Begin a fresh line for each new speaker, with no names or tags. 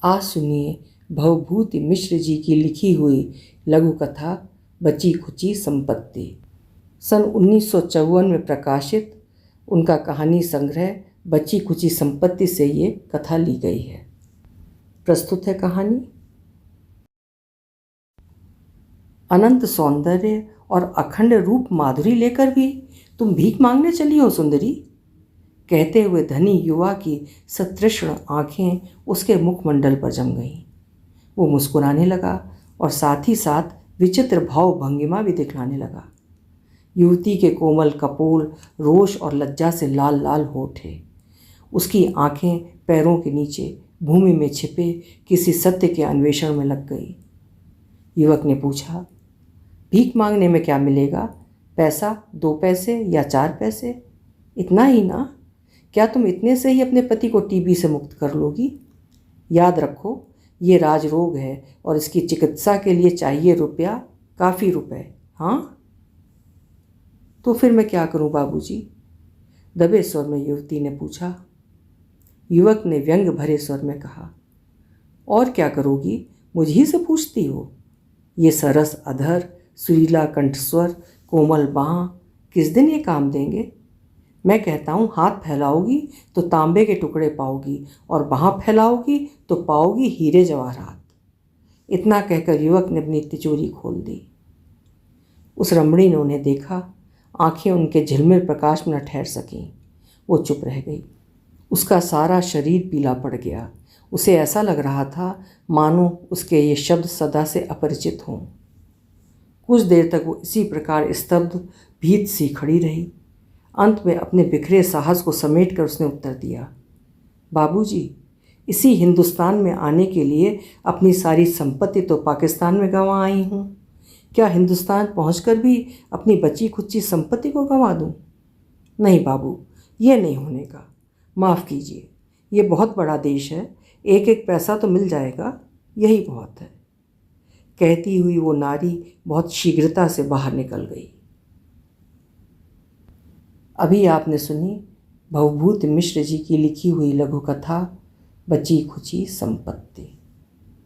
आज सुनिए भवभूति मिश्र जी की लिखी हुई लघु कथा बची खुची संपत्ति। सन 1954 में प्रकाशित उनका कहानी संग्रह बची खुची संपत्ति से ये कथा ली गई है। प्रस्तुत है कहानी। अनंत सौंदर्य और अखंड रूप माधुरी लेकर भी तुम भीख मांगने चली हो सुंदरी, कहते हुए धनी युवा की सतृष्ण आंखें उसके मुखमंडल पर जम गईं। वो मुस्कुराने लगा और साथ ही साथ विचित्र भाव भंगिमा भी दिखलाने लगा। युवती के कोमल कपोल रोष और लज्जा से लाल लाल हो उठे। उसकी आंखें पैरों के नीचे भूमि में छिपे किसी सत्य के अन्वेषण में लग गई। युवक ने पूछा, भीख मांगने में क्या मिलेगा? पैसा, 2 पैसे या 4 पैसे, इतना ही ना? क्या तुम इतने से ही अपने पति को टीबी से मुक्त कर लोगी? याद रखो, ये राजरोग है और इसकी चिकित्सा के लिए चाहिए रुपया, काफ़ी रुपए। हाँ, तो फिर मैं क्या करूं बाबूजी? दबे स्वर में युवती ने पूछा। युवक ने व्यंग भरे स्वर में कहा, और क्या करोगी, मुझी से पूछती हो? ये सरस अधर, सुरीला कंठस्वर, कोमल बाँह किस दिन ये काम देंगे? मैं कहता हूँ, हाथ फैलाओगी तो तांबे के टुकड़े पाओगी और बाँह फैलाओगी तो पाओगी हीरे जवाहरात। इतना कहकर युवक ने अपनी तिजोरी खोल दी। उस रमणी ने उन्हें देखा। आंखें उनके झिलमिल प्रकाश में न ठहर सकीं। वो चुप रह गई। उसका सारा शरीर पीला पड़ गया। उसे ऐसा लग रहा था मानो उसके ये शब्द सदा से अपरिचित हों। कुछ देर तक वो इसी प्रकार स्तब्ध भीत सी खड़ी रही। अंत में अपने बिखरे साहस को समेट कर उसने उत्तर दिया, बाबूजी, इसी हिंदुस्तान में आने के लिए अपनी सारी संपत्ति तो पाकिस्तान में गंवा आई हूँ। क्या हिंदुस्तान पहुँचकर भी अपनी बची खुची संपत्ति को गंवा दूँ? नहीं बाबू, ये नहीं होने का। माफ़ कीजिए, ये बहुत बड़ा देश है, एक एक पैसा तो मिल जाएगा, यही बहुत है। कहती हुई वो नारी बहुत शीघ्रता से बाहर निकल गई। अभी आपने सुनी भवभूति मिश्र जी की लिखी हुई लघु कथा बची खुची संपत्ति।